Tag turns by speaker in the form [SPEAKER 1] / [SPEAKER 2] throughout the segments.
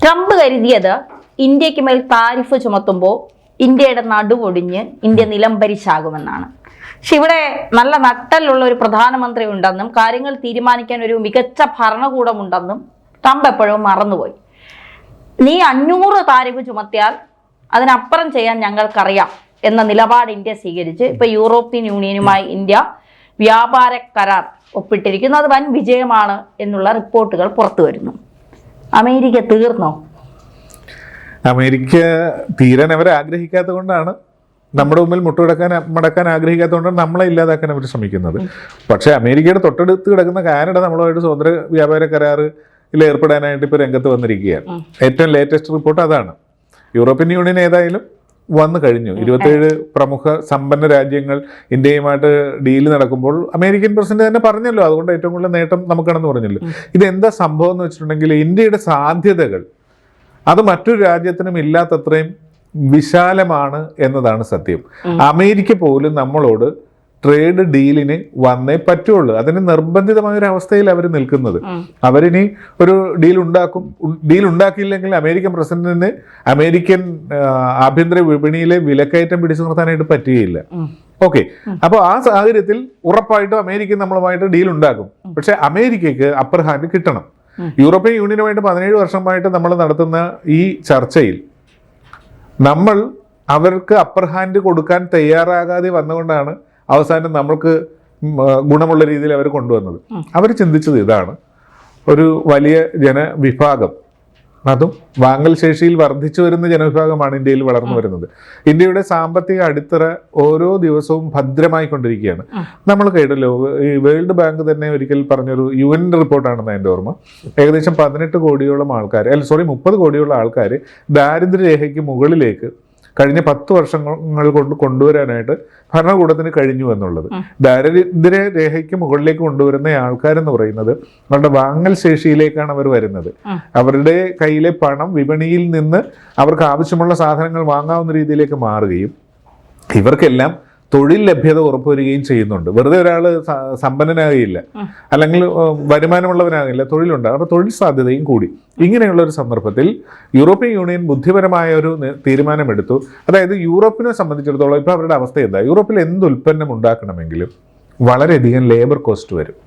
[SPEAKER 1] Trump കരുതിയത് ഇന്ത്യക്ക് മേൽ താരിഫ് ചുമത്തുമ്പോൾ ഇന്ത്യയുടെ നടുവൊടിഞ്ഞ് ഇന്ത്യ നിലംപരിശാകുമെന്നാണ്. പക്ഷെ ഇവിടെ നല്ല നട്ടലുള്ള ഒരു പ്രധാനമന്ത്രി ഉണ്ടെന്നും കാര്യങ്ങൾ തീരുമാനിക്കാൻ ഒരു മികച്ച ഭരണകൂടമുണ്ടെന്നും ട്രംപ് എപ്പോഴും മറന്നുപോയി. നീ 500 താരിഫ് ചുമത്തിയാൽ അതിനപ്പുറം ചെയ്യാൻ ഞങ്ങൾക്കറിയാം എന്ന നിലപാട് ഇന്ത്യ സ്വീകരിച്ച് ഇപ്പൊ യൂറോപ്യൻ യൂണിയനുമായി ഇന്ത്യ വ്യാപാര കരാർ ഒപ്പിട്ടിരിക്കുന്നു. അത് വൻ വിജയമാണ് എന്നുള്ള റിപ്പോർട്ടുകൾ പുറത്തു വരുന്നു. അമേരിക്ക തീർന്നോ?
[SPEAKER 2] അമേരിക്ക തീരാൻ അവർ ആഗ്രഹിക്കാത്തത് കൊണ്ടാണ്, നമ്മുടെ മുമ്പിൽ മടക്കാൻ ആഗ്രഹിക്കാത്തതുകൊണ്ടാണ് നമ്മളെ ഇല്ലാതാക്കാൻ അവർ ശ്രമിക്കുന്നത്. പക്ഷേ അമേരിക്കയുടെ തൊട്ടടുത്ത് കിടക്കുന്ന കാനഡ നമ്മളുമായിട്ട് സ്വതന്ത്ര വ്യാപാര കരാറിൽ ഏർപ്പെടാനായിട്ട് ഇപ്പോൾ രംഗത്ത് വന്നിരിക്കുകയാണ്. ഏറ്റവും ലേറ്റസ്റ്റ് റിപ്പോർട്ട് അതാണ്. യൂറോപ്യൻ യൂണിയൻ ഏതായാലും വന്നു കഴിഞ്ഞു. 27 പ്രമുഖ സമ്പന്ന രാജ്യങ്ങൾ ഇന്ത്യയുമായിട്ട് ഡീല് നടക്കുമ്പോൾ അമേരിക്കൻ പ്രസിഡന്റ് തന്നെ പറഞ്ഞല്ലോ, അതുകൊണ്ട് ഏറ്റവും കൂടുതൽ നേട്ടം നമുക്കാണെന്ന് പറഞ്ഞല്ലോ. ഇതെന്താ സംഭവം എന്ന് വെച്ചിട്ടുണ്ടെങ്കിൽ ഇന്ത്യയുടെ സാധ്യതകൾ അത് മറ്റൊരു രാജ്യത്തിനും ഇല്ലാത്തത്രയും വിശാലമാണ് എന്നതാണ് സത്യം. അമേരിക്ക പോലും നമ്മളോട് ട്രേഡ് ഡീലിന് വന്നേ പറ്റുള്ളൂ. അതിന് നിർബന്ധിതമായ ഒരു അവസ്ഥയിൽ അവർ നിൽക്കുന്നത്. അവരിനി ഒരു ഡീൽ ഉണ്ടാക്കിയില്ലെങ്കിൽ അമേരിക്കൻ പ്രസിഡന്റിന് അമേരിക്കൻ ആഭ്യന്തര വിപണിയിലെ വിലക്കയറ്റം പിടിച്ചു നിർത്താനായിട്ട് പറ്റുകയില്ല. ഓക്കെ, അപ്പോൾ ആ സാഹചര്യത്തിൽ ഉറപ്പായിട്ടും അമേരിക്ക നമ്മളുമായിട്ട് ഡീൽ ഉണ്ടാക്കും. പക്ഷെ അമേരിക്കയ്ക്ക് അപ്പർ ഹാൻഡ് കിട്ടണം. യൂറോപ്യൻ യൂണിയനുമായിട്ട് 17 വർഷമായിട്ട് നമ്മൾ നടത്തുന്ന ഈ ചർച്ചയിൽ നമ്മൾ അവർക്ക് അപ്പർ ഹാൻഡ് കൊടുക്കാൻ തയ്യാറാകാതെ വന്നുകൊണ്ടാണ് അവസാനം നമ്മൾക്ക് ഗുണമുള്ള രീതിയിൽ അവർ കൊണ്ടുവന്നത്. അവർ ചിന്തിച്ചത് ഇതാണ്: ഒരു വലിയ ജനവിഭാഗം, അതും വാങ്ങൽ ശേഷിയിൽ വർദ്ധിച്ചു വരുന്ന ജനവിഭാഗമാണ് ഇന്ത്യയിൽ വളർന്നു വരുന്നത്. ഇന്ത്യയുടെ സാമ്പത്തിക അടിത്തറ ഓരോ ദിവസവും ഭദ്രമായിക്കൊണ്ടിരിക്കുകയാണ്. നമ്മൾ കേട്ടല്ലോ, ഈ വേൾഡ് ബാങ്ക് തന്നെ ഒരിക്കൽ പറഞ്ഞൊരു UN റിപ്പോർട്ടാണെന്ന് എൻ്റെ ഓർമ്മ. ഏകദേശം 18 കോടിയോളം ആൾക്കാർ 30 കോടിയോളം ആൾക്കാർ ദാരിദ്ര്യരേഖയ്ക്ക് മുകളിലേക്ക് കഴിഞ്ഞ 10 വർഷങ്ങൾ കൊണ്ട് കൊണ്ടുവരാനായിട്ട് ഭരണകൂടത്തിന് കഴിഞ്ഞു എന്നുള്ളത്. ദാരിദ്ര്യ രേഖയ്ക്ക് മുകളിലേക്ക് കൊണ്ടുവരുന്ന ആൾക്കാരെന്ന് പറയുന്നത് അവരുടെ വാങ്ങൽ ശേഷിയിലേക്കാണ് അവർ വരുന്നത്. അവരുടെ കയ്യിലെ പണം വിപണിയിൽ നിന്ന് അവർക്ക് ആവശ്യമുള്ള സാധനങ്ങൾ വാങ്ങാവുന്ന രീതിയിലേക്ക് മാറുകയും ഇവർക്കെല്ലാം തൊഴിൽ ലഭ്യത ഉറപ്പുവരികയും ചെയ്യുന്നുണ്ട്. വെറുതെ ഒരാൾ സമ്പന്നനാകില്ല, അല്ലെങ്കിൽ വരുമാനമുള്ളവനാകില്ല, തൊഴിലുണ്ടാകും. അപ്പോൾ തൊഴിൽ സാധ്യതയും കൂടി. ഇങ്ങനെയുള്ള ഒരു സന്ദർഭത്തിൽ യൂറോപ്യൻ യൂണിയൻ ബുദ്ധിപരമായ ഒരു തീരുമാനമെടുത്തു. അതായത് യൂറോപ്പിനെ സംബന്ധിച്ചിടത്തോളം ഇപ്പോൾ അവരുടെ അവസ്ഥ എന്താ? യൂറോപ്പിൽ എന്ത് ഉൽപ്പന്നം ഉണ്ടാക്കണമെങ്കിലും വളരെയധികം ലേബർ കോസ്റ്റ് വരും.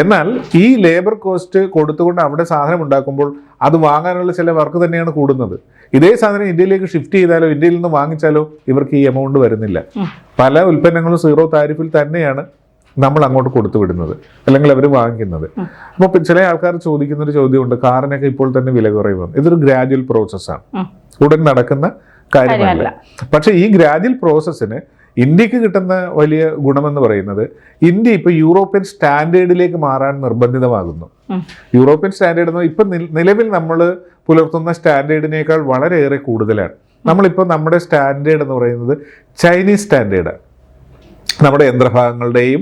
[SPEAKER 2] എന്നാൽ ഈ ലേബർ കോസ്റ്റ് കൊടുത്തുകൊണ്ട് അവിടെ സാധനം ഉണ്ടാക്കുമ്പോൾ അത് വാങ്ങാനുള്ള ചില വർക്ക് തന്നെയാണ് കൂടുന്നത്. ഇതേ സാധനം ഇന്ത്യയിലേക്ക് ഷിഫ്റ്റ് ചെയ്താലോ ഇന്ത്യയിൽ നിന്ന് വാങ്ങിച്ചാലോ ഇവർക്ക് ഈ എമൗണ്ട് വരുന്നില്ല. പല ഉൽപ്പന്നങ്ങളും 0 താരിഫിൽ തന്നെയാണ് നമ്മൾ അങ്ങോട്ട് കൊടുത്തു വിടുന്നത്, അല്ലെങ്കിൽ അവർ വാങ്ങിക്കുന്നത്. അപ്പോൾ ചില ആൾക്കാർ ചോദിക്കുന്നൊരു ചോദ്യമുണ്ട്, കാറിനൊക്കെ ഇപ്പോൾ തന്നെ വില കുറയുമെന്ന്. ഇതൊരു ഗ്രാജുവൽ പ്രോസസ്സാണ്, ഉടൻ നടക്കുന്ന കാര്യമല്ല. പക്ഷേ ഈ ഗ്രാജുവൽ പ്രോസസ്സിന് ഇന്ത്യക്ക് കിട്ടുന്ന വലിയ ഗുണമെന്ന് പറയുന്നത്, ഇന്ത്യ ഇപ്പോൾ യൂറോപ്യൻ സ്റ്റാൻഡേർഡിലേക്ക് മാറാൻ നിർബന്ധിതമാകുന്നു. യൂറോപ്യൻ സ്റ്റാൻഡേർഡ് എന്ന് ഇപ്പം നിലവിൽ നമ്മൾ പുലർത്തുന്ന സ്റ്റാൻഡേർഡിനേക്കാൾ വളരെയേറെ കൂടുതലാണ്. നമ്മളിപ്പോൾ നമ്മുടെ സ്റ്റാൻഡേർഡ് എന്ന് പറയുന്നത് ചൈനീസ് സ്റ്റാൻഡേർഡാണ്. നമ്മുടെ യന്ത്രഭാഗങ്ങളുടെയും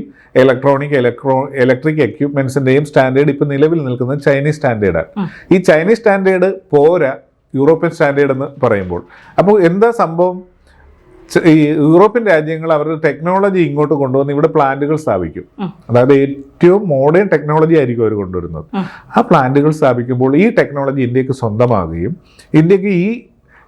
[SPEAKER 2] ഇലക്ട്രിക് എക്യുപ്മെന്റ്സിന്റെയും സ്റ്റാൻഡേർഡ് ഇപ്പം നിലവിൽ നിൽക്കുന്നത് ചൈനീസ് സ്റ്റാൻഡേർഡാണ്. ഈ ചൈനീസ് സ്റ്റാൻഡേർഡ് പോരാ യൂറോപ്യൻ സ്റ്റാൻഡേർഡ് എന്ന് പറയുമ്പോൾ. അപ്പോൾ എന്താ സംഭവം? ഈ യൂറോപ്യൻ രാജ്യങ്ങൾ അവരുടെ ടെക്നോളജി ഇങ്ങോട്ട് കൊണ്ടുവന്ന് ഇവിടെ പ്ലാന്റുകൾ സ്ഥാപിക്കും. അതായത് ഏറ്റവും മോഡേൺ ടെക്നോളജി ആയിരിക്കും അവർ കൊണ്ടുവരുന്നത്. ആ പ്ലാന്റുകൾ സ്ഥാപിക്കുമ്പോൾ ഈ ടെക്നോളജി ഇന്ത്യക്ക് സ്വന്തമാകുകയും ഇന്ത്യക്ക് ഈ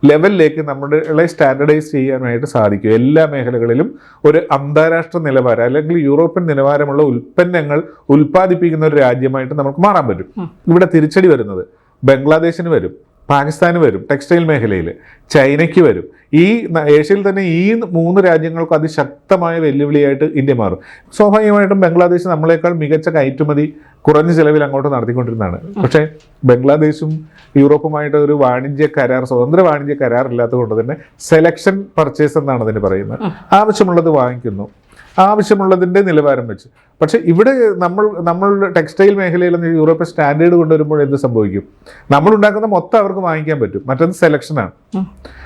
[SPEAKER 2] ലെവലിലേക്ക് നമ്മുടെ സ്റ്റാൻഡർഡൈസ് ചെയ്യാനായിട്ട് സാധിക്കും. എല്ലാ മേഖലകളിലും ഒരു അന്താരാഷ്ട്ര നിലവാരം അല്ലെങ്കിൽ യൂറോപ്യൻ നിലവാരമുള്ള ഉൽപ്പന്നങ്ങൾ ഉൽപ്പാദിപ്പിക്കുന്ന ഒരു രാജ്യമായിട്ട് നമുക്ക് മാറാൻ പറ്റും. ഇവിടെ തിരിച്ചടി വരുന്നത് ബംഗ്ലാദേശിന് വരും, പാകിസ്ഥാന് വരും, ടെക്സ്റ്റൈൽ മേഖലയിൽ ചൈനയ്ക്ക് വരും. ഈ ഏഷ്യയിൽ തന്നെ ഈ 3 രാജ്യങ്ങൾക്ക് അതിശക്തമായ വെല്ലുവിളിയായിട്ട് ഇന്ത്യ മാറും. സ്വാഭാവികമായിട്ടും ബംഗ്ലാദേശ് നമ്മളെക്കാൾ മികച്ച കയറ്റുമതി കുറഞ്ഞ ചിലവിൽ അങ്ങോട്ട് നടത്തിക്കൊണ്ടിരുന്നതാണ്. പക്ഷേ ബംഗ്ലാദേശും യൂറോപ്പുമായിട്ട് ഒരു സ്വതന്ത്ര വാണിജ്യ കരാർ ഇല്ലാത്തത് കൊണ്ട് തന്നെ സെലക്ഷൻ പർച്ചേസ് എന്നാണ് അതിന് പറയുന്നത്. ആവശ്യമുള്ളത് വാങ്ങിക്കുന്നു, ആവശ്യമുള്ളതിൻ്റെ നിലവാരം വെച്ച്. പക്ഷെ ഇവിടെ നമ്മളുടെ ടെക്സ്റ്റൈൽ മേഖലയിൽ യൂറോപ്യൻ സ്റ്റാൻഡേർഡ് കൊണ്ടുവരുമ്പോൾ എന്ത് സംഭവിക്കും? നമ്മൾ ഉണ്ടാക്കുന്ന മൊത്തം അവർക്ക് വാങ്ങിക്കാൻ പറ്റും, മറ്റൊന്ന് സെലക്ഷനാണ്.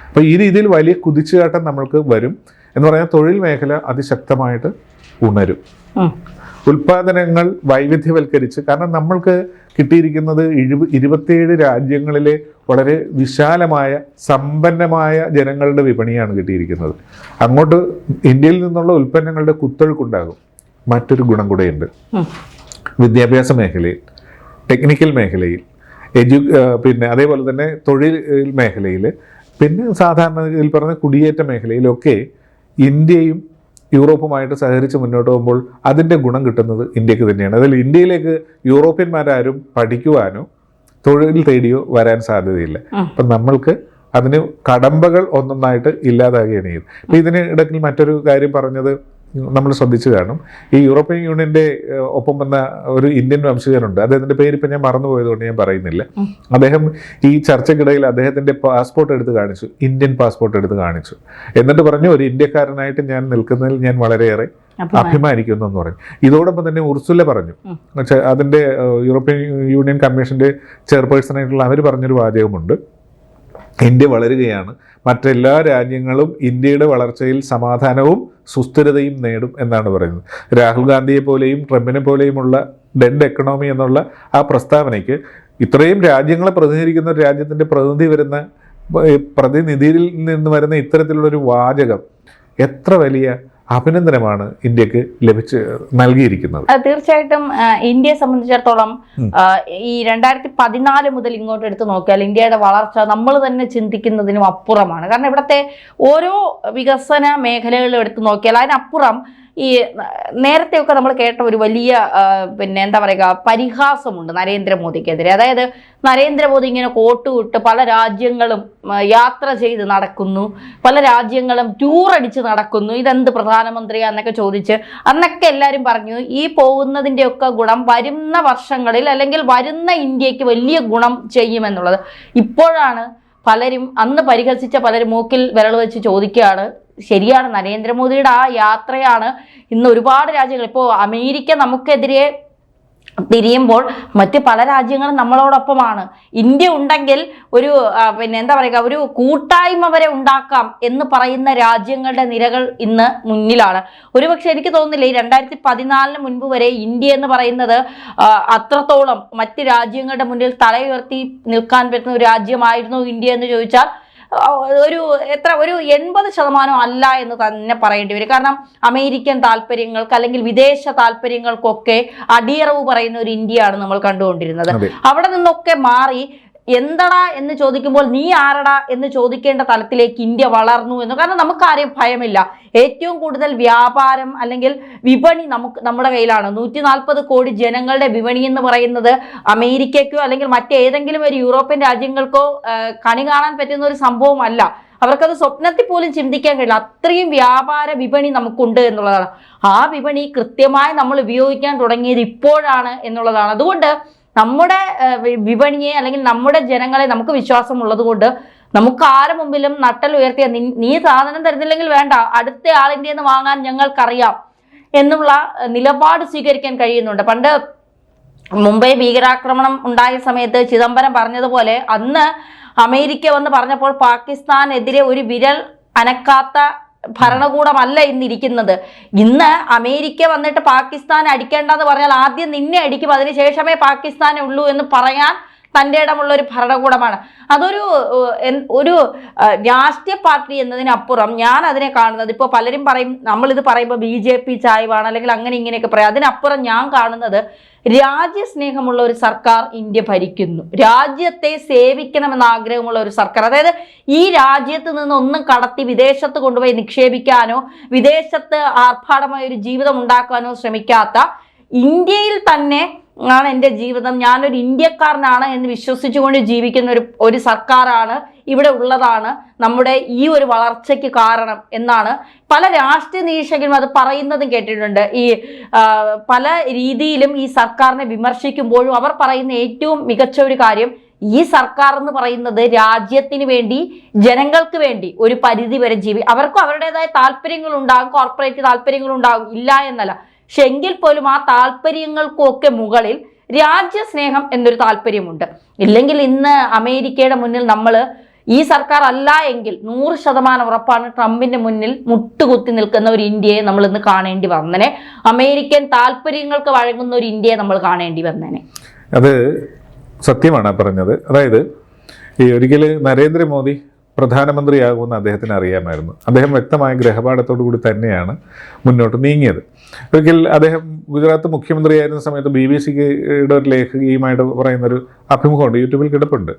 [SPEAKER 2] അപ്പോൾ ഈ രീതിയിൽ വലിയ കുതിച്ചുചാട്ടം നമ്മൾക്ക് വരും എന്ന് പറഞ്ഞാൽ തൊഴിൽ മേഖല അതിശക്തമായിട്ട് ഉണരും. ഉൽപാദനങ്ങൾ വൈവിധ്യവൽക്കരിച്ച്, കാരണം നമ്മൾക്ക് കിട്ടിയിരിക്കുന്നത് 27 രാജ്യങ്ങളിലെ വളരെ വിശാലമായ സമ്പന്നമായ ജനങ്ങളുടെ വിപണിയാണ് കിട്ടിയിരിക്കുന്നത്. അങ്ങോട്ട് ഇന്ത്യയിൽ നിന്നുള്ള ഉൽപ്പന്നങ്ങളുടെ കുത്തൊഴുക്കുണ്ടാകും. മറ്റൊരു ഗുണം കൂടെയുണ്ട്. വിദ്യാഭ്യാസ മേഖലയിൽ, ടെക്നിക്കൽ മേഖലയിൽ പിന്നെ അതേപോലെ തന്നെ തൊഴിൽ മേഖലയിൽ, പിന്നെ സാധാരണ ഇതിൽ പറഞ്ഞ കുടിയേറ്റ മേഖലയിലൊക്കെ ഇന്ത്യയും യൂറോപ്പുമായിട്ട് സഹകരിച്ച് മുന്നോട്ട് പോകുമ്പോൾ അതിൻ്റെ ഗുണം കിട്ടുന്നത് ഇന്ത്യക്ക് തന്നെയാണ്. അതിൽ ഇന്ത്യയിലേക്ക് യൂറോപ്യന്മാരാരും പഠിക്കുവാനോ തൊഴിൽ തേടിയോ വരാൻ സാധ്യതയില്ല. അപ്പം നമ്മൾക്ക് അതിന് കടമ്പകൾ ഒന്നൊന്നായിട്ട് ഇല്ലാതാകുകയാണ് ചെയ്യുന്നത്. അപ്പം ഇതിന് ഇടയ്ക്ക് മറ്റൊരു കാര്യം പറഞ്ഞത് നമ്മൾ ശ്രദ്ധിച്ചു കാണും. ഈ യൂറോപ്യൻ യൂണിയൻ്റെ ഒപ്പം വന്ന ഒരു ഇന്ത്യൻ വംശജനുണ്ട്, അദ്ദേഹത്തിൻ്റെ പേര് ഇപ്പം ഞാൻ മറന്നുപോയതുകൊണ്ട് ഞാൻ പറയുന്നില്ല. അദ്ദേഹം ഈ ചർച്ചയ്ക്കിടയിൽ അദ്ദേഹത്തിൻ്റെ പാസ്പോർട്ട് എടുത്ത് കാണിച്ചു, ഇന്ത്യൻ പാസ്പോർട്ട് എടുത്ത് കാണിച്ചു. എന്നിട്ട് പറഞ്ഞു, ഒരു ഇന്ത്യക്കാരനായിട്ട് ഞാൻ നിൽക്കുന്നതിൽ ഞാൻ വളരെയേറെ അഭിമാനിക്കുന്നു എന്ന് പറഞ്ഞു. ഇതോടൊപ്പം തന്നെ ഉർസുല പറഞ്ഞു, അതിൻ്റെ യൂറോപ്യൻ യൂണിയൻ കമ്മീഷൻ്റെ ചെയർപേഴ്സണായിട്ടുള്ള അവർ പറഞ്ഞൊരു വാചകമുണ്ട്, ഇന്ത്യ വളരുകയാണ്, മറ്റെല്ലാ രാജ്യങ്ങളും ഇന്ത്യയുടെ വളർച്ചയിൽ സമാധാനവും സുസ്ഥിരതയും നേടും എന്നാണ് പറയുന്നത്. രാഹുൽ ഗാന്ധിയെ പോലെയും ട്രംപിനെ പോലെയുമുള്ള ഡെഡ് എക്കണോമി എന്നുള്ള ആ പ്രസ്താവനയ്ക്ക് ഇത്രയും രാജ്യങ്ങളെ പ്രതിനിധീകരിക്കുന്ന ഒരു രാജ്യത്തിൻ്റെ പ്രതിനിധിയിൽ നിന്ന് വരുന്ന ഇത്തരത്തിലുള്ളൊരു വാചകം എത്ര വലിയ അഭിനന്ദനമാണ് ഇന്ത്യക്ക് നൽകിയിരിക്കുന്നത്.
[SPEAKER 1] തീർച്ചയായിട്ടും ഇന്ത്യയെ സംബന്ധിച്ചിടത്തോളം ഈ 2014 മുതൽ ഇങ്ങോട്ട് എടുത്ത് നോക്കിയാൽ ഇന്ത്യയുടെ വളർച്ച നമ്മൾ തന്നെ ചിന്തിക്കുന്നതിനും അപ്പുറമാണ്. കാരണം ഇവിടുത്തെ ഓരോ വികസന മേഖലകളും എടുത്ത് നോക്കിയാൽ അതിനപ്പുറം ഈ നേരത്തെയൊക്കെ നമ്മൾ കേട്ട ഒരു വലിയ പിന്നെ എന്താ പറയുക പരിഹാസമുണ്ട് നരേന്ദ്രമോദിക്കെതിരെ. അതായത് നരേന്ദ്രമോദി ഇങ്ങനെ കോട്ടുവിട്ട് പല രാജ്യങ്ങളും യാത്ര ചെയ്ത് നടക്കുന്നു, പല രാജ്യങ്ങളും ടൂർ അടിച്ച് നടക്കുന്നു, ഇതെന്ത് പ്രധാനമന്ത്രിയാന്നൊക്കെ ചോദിച്ച് അന്നൊക്കെ എല്ലാവരും പറഞ്ഞു ഈ പോകുന്നതിൻ്റെയൊക്കെ ഗുണം വരുന്ന വർഷങ്ങളിൽ അല്ലെങ്കിൽ വരുന്ന ഇന്ത്യക്ക് വലിയ ഗുണം ചെയ്യുമെന്നുള്ളത്. ഇപ്പോഴാണ് പലരും അന്ന് പരിഹസിച്ച പലരും മൂക്കിൽ വിരൽ വെച്ച് ചോദിക്കുകയാണ്, ശരിയാണ്, നരേന്ദ്രമോദിയുടെ ആ യാത്രയാണ് ഇന്ന് ഒരുപാട് രാജ്യങ്ങൾ, ഇപ്പോൾ അമേരിക്ക നമുക്കെതിരെ തിരിയുമ്പോൾ മറ്റ് പല രാജ്യങ്ങളും നമ്മളോടൊപ്പമാണ്. ഇന്ത്യ ഉണ്ടെങ്കിൽ ഒരു പിന്നെ എന്താ പറയുക ഒരു കൂട്ടായ്മ വരെ ഉണ്ടാക്കാം എന്ന് പറയുന്ന രാജ്യങ്ങളുടെ നിരകൾ ഇന്ന് മുന്നിലാണ്. ഒരുപക്ഷെ എനിക്ക് തോന്നുന്നില്ല ഈ 2014 മുൻപ് വരെ ഇന്ത്യ എന്ന് പറയുന്നത് അത്രത്തോളം മറ്റ് രാജ്യങ്ങളുടെ മുന്നിൽ തലയുയർത്തി നിൽക്കാൻ പറ്റുന്ന ഒരു രാജ്യമായിരുന്നു ഇന്ത്യ എന്ന് ചോദിച്ചാൽ ഒരു 80% അല്ല എന്ന് തന്നെ പറയേണ്ടി വരും. കാരണം അമേരിക്കൻ താല്പര്യങ്ങൾക്ക് അല്ലെങ്കിൽ വിദേശ താല്പര്യങ്ങൾക്കൊക്കെ അടിയറവ് പറയുന്ന ഒരു ഇന്ത്യയാണ് നമ്മൾ കണ്ടുകൊണ്ടിരുന്നത്. അവിടെ നിന്നൊക്കെ മാറി എന്തടാ എന്ന് ചോദിക്കുമ്പോൾ നീ ആരടാ എന്ന് ചോദിക്കേണ്ട തലത്തിലേക്ക് ഇന്ത്യ വളർന്നു എന്ന്. കാരണം നമുക്കാരെയും ഭയമില്ല. ഏറ്റവും കൂടുതൽ വ്യാപാരം അല്ലെങ്കിൽ വിപണി നമ്മുടെ കയ്യിലാണ്. 140 കോടി ജനങ്ങളുടെ വിപണി എന്ന് പറയുന്നത് അമേരിക്കയ്ക്കോ അല്ലെങ്കിൽ മറ്റേതെങ്കിലും ഒരു യൂറോപ്യൻ രാജ്യങ്ങൾക്കോ കണി കാണാൻ പറ്റുന്ന ഒരു സംഭവമല്ല. അവർക്കത് സ്വപ്നത്തിൽ പോലും ചിന്തിക്കാൻ കഴിയില്ല. അത്രയും വ്യാപാര വിപണി നമുക്കുണ്ട് എന്നുള്ളതാണ്. ആ വിപണി കൃത്യമായി നമ്മൾ ഉപയോഗിക്കാൻ തുടങ്ങിയത് ഇപ്പോഴാണ് എന്നുള്ളതാണ്. അതുകൊണ്ട് നമ്മുടെ വിപണിയെ അല്ലെങ്കിൽ നമ്മുടെ ജനങ്ങളെ നമുക്ക് വിശ്വാസമുള്ളത് കൊണ്ട് നമുക്ക് ആരുടെ മുമ്പിലും നട്ടൽ ഉയർത്തിയ നീ സാധനം തരുന്നില്ലെങ്കിൽ വേണ്ട, അടുത്ത ആളിൻ്റെ നിന്ന് വാങ്ങാൻ ഞങ്ങൾക്കറിയാം എന്നുള്ള നിലപാട് സ്വീകരിക്കാൻ കഴിയുന്നുണ്ട്. പണ്ട് മുംബൈ ഭീകരാക്രമണം ഉണ്ടായ സമയത്ത് ചിദംബരം പറഞ്ഞതുപോലെ അന്ന് അമേരിക്ക വന്ന് പറഞ്ഞപ്പോൾ പാകിസ്ഥാനെതിരെ ഒരു വിരൽ അനക്കാത്ത ഭരണകൂടമല്ല ഇന്നിരിക്കുന്നത്. ഇന്ന് അമേരിക്ക വന്നിട്ട് പാകിസ്ഥാൻ അടിക്കേണ്ടെന്ന് പറഞ്ഞാൽ ആദ്യം നിന്നെ അടിക്കും, അതിനുശേഷമേ പാകിസ്ഥാനേ ഉള്ളൂ എന്ന് പറയാൻ തൻ്റെ ഇടമുള്ള ഒരു ഭരണകൂടമാണ്. ഒരു രാഷ്ട്രീയ പാർട്ടി എന്നതിനപ്പുറം ഞാൻ അതിനെ കാണുന്നത്, ഇപ്പോൾ പലരും പറയും നമ്മളിത് പറയുമ്പോൾ BJP ചായ്വാണ് അല്ലെങ്കിൽ അങ്ങനെ ഇങ്ങനെയൊക്കെ പറയാം. അതിനപ്പുറം ഞാൻ കാണുന്നത് രാജ്യസ്നേഹമുള്ള ഒരു സർക്കാർ ഇന്ത്യ ഭരിക്കുന്നു. രാജ്യത്തെ സേവിക്കണമെന്ന ആഗ്രഹമുള്ള ഒരു സർക്കാർ. അതായത് ഈ രാജ്യത്ത് നിന്ന് ഒന്നും കടത്തി വിദേശത്ത് കൊണ്ടുപോയി നിക്ഷേപിക്കാനോ വിദേശത്ത് ആർഭാടമായ ഒരു ജീവിതം ഉണ്ടാക്കാനോ ശ്രമിക്കാത്ത, ഇന്ത്യയിൽ തന്നെ ആണ് എൻ്റെ ജീവിതം, ഞാനൊരു ഇന്ത്യക്കാരനാണ് എന്ന് വിശ്വസിച്ചുകൊണ്ട് ജീവിക്കുന്ന ഒരു സർക്കാരാണ് ഇവിടെ ഉള്ളതാണ് നമ്മുടെ ഈ ഒരു വളർച്ചയ്ക്ക് കാരണം എന്നാണ് പല രാഷ്ട്രീയ നിരീക്ഷകരും അത് പറയുന്നതും കേട്ടിട്ടുണ്ട്. ഈ പല രീതിയിലും ഈ സർക്കാരിനെ വിമർശിക്കുമ്പോഴും അവർ പറയുന്ന ഏറ്റവും മികച്ച ഒരു കാര്യം, ഈ സർക്കാർ എന്ന് പറയുന്നത് രാജ്യത്തിന് വേണ്ടി ജനങ്ങൾക്ക് വേണ്ടി ഒരു പരിധി വരെ അവർക്കും അവരുടേതായ താല്പര്യങ്ങളുണ്ടാകും, കോർപ്പറേറ്റ് താല്പര്യങ്ങളുണ്ടാകും, ഇല്ല എന്നല്ല. പക്ഷെ എങ്കിൽ പോലും ആ താല്പര്യങ്ങൾക്കൊക്കെ മുകളിൽ രാജ്യസ്നേഹം എന്നൊരു താല്പര്യമുണ്ട്. ഇല്ലെങ്കിൽ ഇന്ന് അമേരിക്കയുടെ മുന്നിൽ നമ്മൾ ഈ സർക്കാർ അല്ല എങ്കിൽ 100% ഉറപ്പാണ് ട്രംപിന്റെ മുന്നിൽ മുട്ടുകുത്തി നിൽക്കുന്ന ഒരു ഇന്ത്യയെ നമ്മൾ ഇന്ന് കാണേണ്ടി വന്നേനെ. അമേരിക്കൻ താല്പര്യങ്ങൾക്ക് വഴങ്ങുന്ന ഒരു ഇന്ത്യയെ നമ്മൾ കാണേണ്ടി വന്നേനെ.
[SPEAKER 2] അത് സത്യമാണ് പറഞ്ഞത്. അതായത് ഈ ഒരിക്കൽ നരേന്ദ്രമോദി പ്രധാനമന്ത്രിയാകുമെന്ന് അദ്ദേഹത്തിന് അറിയാമായിരുന്നു. അദ്ദേഹം വ്യക്തമായ ഗ്രഹപാഠത്തോടു കൂടി തന്നെയാണ് മുന്നോട്ട് നീങ്ങിയത്. ഒരിക്കൽ അദ്ദേഹം ഗുജറാത്ത് മുഖ്യമന്ത്രിയായിരുന്ന സമയത്ത് BBC-യുടെ ഒരു ലേഖകിയുമായിട്ട് പറയുന്നൊരു അഭിമുഖമുണ്ട്, യൂട്യൂബിൽ കിടപ്പുണ്ട്.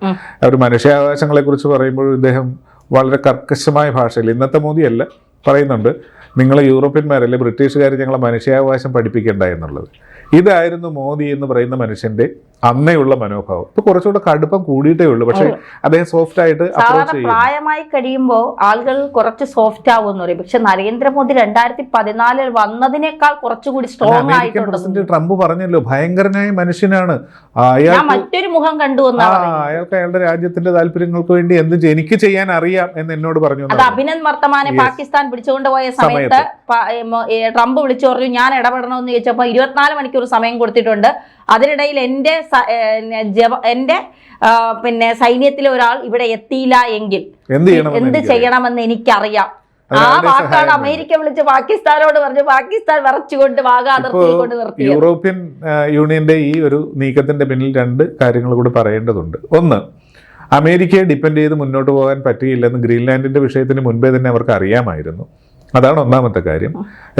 [SPEAKER 2] അവർ മനുഷ്യാവകാശങ്ങളെക്കുറിച്ച് പറയുമ്പോൾ ഇദ്ദേഹം വളരെ കർക്കശമായ ഭാഷയിൽ, ഇന്നത്തെ മോദിയല്ല, പറയുന്നുണ്ട്, നിങ്ങൾ യൂറോപ്യന്മാരല്ലേ, ബ്രിട്ടീഷുകാർ ഞങ്ങളെ മനുഷ്യാവകാശം പഠിപ്പിക്കേണ്ട എന്നുള്ളത്. ഇതായിരുന്നു മോദി എന്ന് പറയുന്ന മനുഷ്യന്റെ അന്നേയുള്ള മനോഭാവം. ഇപ്പൊ കുറച്ചുകൂടെ കടുപ്പം കൂടിയിട്ടേ ഉള്ളൂ, പക്ഷെ അദ്ദേഹം സോഫ്റ്റ് ആയിട്ട് അപ്രോച്ച് ചെയ്യും.
[SPEAKER 1] പ്രായമായി കഴിയുമ്പോൾ ആളുകൾ കുറച്ച് സോഫ്റ്റ് ആവും എന്ന് പറയും. പക്ഷെ നരേന്ദ്രമോദി 2014 വന്നതിനേക്കാൾ കുറച്ചുകൂടി സ്ട്രോങ്
[SPEAKER 2] അമേരിക്കൻ പ്രസിഡന്റ് ട്രംപ് പറഞ്ഞല്ലോ, ഭയങ്കരനായ മനുഷ്യനാണ്
[SPEAKER 1] ഞാൻ മറ്റൊരു മുഖം കണ്ടു
[SPEAKER 2] അയാൾക്ക് അയാളുടെ രാജ്യത്തിന്റെ താല്പര്യങ്ങൾക്ക് വേണ്ടി എന്തും എനിക്ക് ചെയ്യാൻ അറിയാം എന്ന് എന്നോട് പറഞ്ഞു.
[SPEAKER 1] അത് അഭിനന്ദ് വർത്തമാനെ പാകിസ്ഥാൻ പിടിച്ചുകൊണ്ടുപോയ സമയത്ത് ട്രംപ് വിളിച്ചു പറഞ്ഞു ഞാൻ ഇടപെടണമെന്ന് ചോദിച്ചപ്പോൾ 24 മണിക്കൂർ സമയം കൊടുത്തിട്ടുണ്ട്. അതിനിടയിൽ എന്റെ പിന്നെ സൈന്യത്തിലെ ഒരാൾ ഇവിടെ എത്തിയില്ല എങ്കിൽ എന്ത് ചെയ്യണമെന്ന് എനിക്കറിയാം. ആ വാക്കാണ് അമേരിക്ക വിളിച്ച് പാകിസ്ഥാനോട് പറഞ്ഞു. പാകിസ്ഥാൻ വിറച്ചുകൊണ്ട് വാഗാതിർത്തിക്കൊണ്ട് നിർത്തി.
[SPEAKER 2] യൂറോപ്യൻ യൂണിയന്റെ ഈ ഒരു നീക്കത്തിന്റെ പിന്നിൽ 2 കാര്യങ്ങൾ കൂടി പറയേണ്ടതുണ്ട്. ഒന്ന്, അമേരിക്കയെ ഡിപ്പെൻഡ് ചെയ്ത് മുന്നോട്ട് പോകാൻ പറ്റിയില്ലെന്ന് ഗ്രീൻലാൻഡിന്റെ വിഷയത്തിന് മുൻപേ തന്നെ അവർക്ക് അറിയാമായിരുന്നു. അതാണ് ഒന്നാമത്തെ കാര്യം.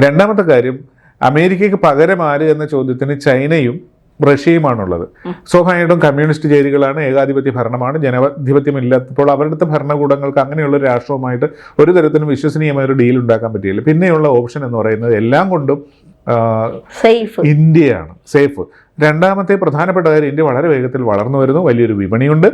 [SPEAKER 2] രണ്ടാമത്തെ കാര്യം, അമേരിക്കയ്ക്ക് പകരം ആര് എന്ന ചോദ്യത്തിന് ചൈനയും റഷ്യയുമാണുള്ളത്. സ്വാഭാവികമായിട്ടും കമ്മ്യൂണിസ്റ്റ് ചേരികളാണ്, ഏകാധിപത്യ ഭരണമാണ്, ജനാധിപത്യം ഇല്ലാത്തപ്പോൾ അവരുടെ ഭരണകൂടങ്ങൾക്ക് അങ്ങനെയുള്ള രാഷ്ട്രവുമായിട്ട് ഒരു തരത്തിലും വിശ്വസനീയമായ ഒരു ഡീൽ ഉണ്ടാക്കാൻ പറ്റിയില്ല. പിന്നെയുള്ള ഓപ്ഷൻ എന്ന് പറയുന്നത് എല്ലാം കൊണ്ടും ഇന്ത്യയാണ് സേഫ്. രണ്ടാമത്തെ പ്രധാനപ്പെട്ട കാര്യം, ഇന്ത്യ വളരെ വേഗത്തിൽ വളർന്നു വരുന്നു, വലിയൊരു വിപണിയുണ്ട്,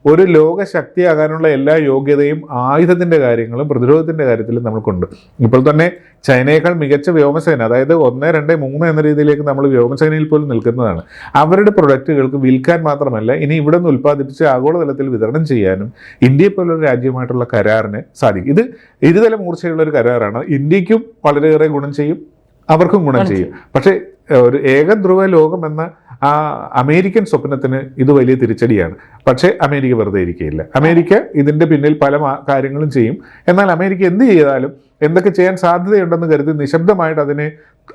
[SPEAKER 2] ഒരു ലോക ശക്തിയാകാനുള്ള എല്ലാ യോഗ്യതയും ആയുധത്തിൻ്റെ കാര്യങ്ങളും പ്രതിരോധത്തിൻ്റെ കാര്യത്തിലും നമുക്കുണ്ട്. ഇപ്പോൾ തന്നെ ചൈനയേക്കാൾ മികച്ച വ്യോമസേന, അതായത് 1, 2, 3 എന്ന രീതിയിലേക്ക് നമ്മൾ വ്യോമസേനയിൽ പോലും നിൽക്കുന്നതാണ്. അവരുടെ പ്രൊഡക്റ്റുകൾക്ക് വിൽക്കാൻ മാത്രമല്ല, ഇനി ഇവിടെ നിന്ന് ഉൽപ്പാദിപ്പിച്ച് ആഗോളതലത്തിൽ വിതരണം ചെയ്യാനും ഇന്ത്യയെ പോലൊരു രാജ്യമായിട്ടുള്ള കരാറിന് സാധിക്കും. ഇത് ഇരുതല മൂർച്ചയുള്ള ഒരു കരാറാണ്. ഇന്ത്യക്കും വളരെയേറെ ഗുണം ചെയ്യും, അവർക്കും ഗുണം ചെയ്യും. പക്ഷേ ഒരു ഏകധ്രുവ ലോകം എന്ന ആ അമേരിക്കൻ സ്വപ്നത്തിന് ഇത് വലിയ തിരിച്ചടിയാണ്. പക്ഷേ അമേരിക്ക വെറുതെ ഇരിക്കുകയില്ല. അമേരിക്ക ഇതിൻ്റെ പിന്നിൽ പല കാര്യങ്ങളും ചെയ്യും. എന്നാൽ അമേരിക്ക എന്ത് ചെയ്താലും, എന്തൊക്കെ ചെയ്യാൻ സാധ്യതയുണ്ടെന്ന് കരുതി നിശബ്ദമായിട്ട് അതിനെ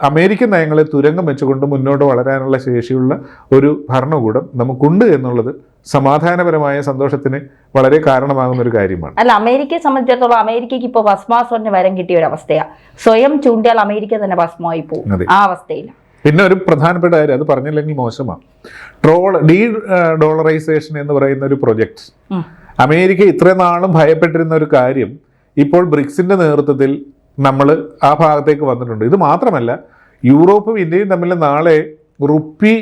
[SPEAKER 2] അമേരിക്കൻ നയങ്ങളെ തുരങ്കം വെച്ചുകൊണ്ട് മുന്നോട്ട് വളരാനുള്ള ശേഷിയുള്ള ഒരു ഭരണകൂടം നമുക്കുണ്ട് എന്നുള്ളത് സമാധാനപരമായ സന്തോഷത്തിന് വളരെ കാരണമാകുന്ന ഒരു കാര്യമാണ്.
[SPEAKER 1] അല്ല, അമേരിക്കയെ സംബന്ധിച്ചിടത്തോളം അമേരിക്കയ്ക്ക് ഇപ്പോൾ ഭസ്മാസുരന് വരം കിട്ടിയ ഒരു അവസ്ഥയാണ്. സ്വയം ചൂണ്ടിയാൽ അമേരിക്ക തന്നെ ഭസ്മമായി പോകും. ആ അവസ്ഥയില്ല.
[SPEAKER 2] പിന്നെ ഒരു പ്രധാനപ്പെട്ട കാര്യം, അത് പറഞ്ഞില്ലെങ്കിൽ മോശമാണ്, ഡോളറൈസേഷൻ എന്ന് പറയുന്ന ഒരു പ്രൊജക്ട്. അമേരിക്ക ഇത്രയും നാളും ഭയപ്പെട്ടിരുന്ന ഒരു കാര്യം ഇപ്പോൾ ബ്രിക്സിന്റെ നേതൃത്വത്തിൽ നമ്മൾ ആ ഭാഗത്തേക്ക് വന്നിട്ടുണ്ട്. ഇത് മാത്രമല്ല, യൂറോപ്പും ഇന്ത്യയും തമ്മിൽ നാളെ റുപ്പി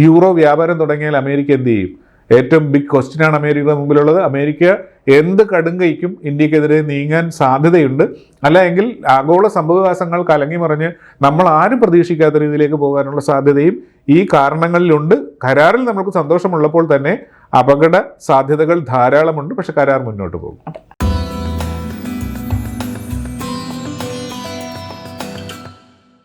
[SPEAKER 2] യൂറോ വ്യാപാരം തുടങ്ങിയാൽ അമേരിക്ക എന്ത് ചെയ്യും? ഏറ്റവും ബിഗ് ക്വസ്റ്റ്യനാണ് അമേരിക്കയുടെ മുമ്പിലുള്ളത്. അമേരിക്ക എന്ത് കടുങ്കൈക്കും ഇന്ത്യക്കെതിരെ നീങ്ങാൻ സാധ്യതയുണ്ട്. അല്ല എങ്കിൽ ആഗോള സംഭവവികാസങ്ങൾ കലങ്ങി മറിഞ്ഞ് നമ്മൾ ആരും പ്രതീക്ഷിക്കാത്ത രീതിയിലേക്ക് പോകാനുള്ള സാധ്യതയും ഈ കാരണങ്ങളിലുണ്ട്. കരാറിൽ നമുക്ക് സന്തോഷമുള്ളപ്പോൾ തന്നെ അപകട സാധ്യതകൾ ധാരാളമുണ്ട്. പക്ഷെ കരാർ മുന്നോട്ട് പോകും.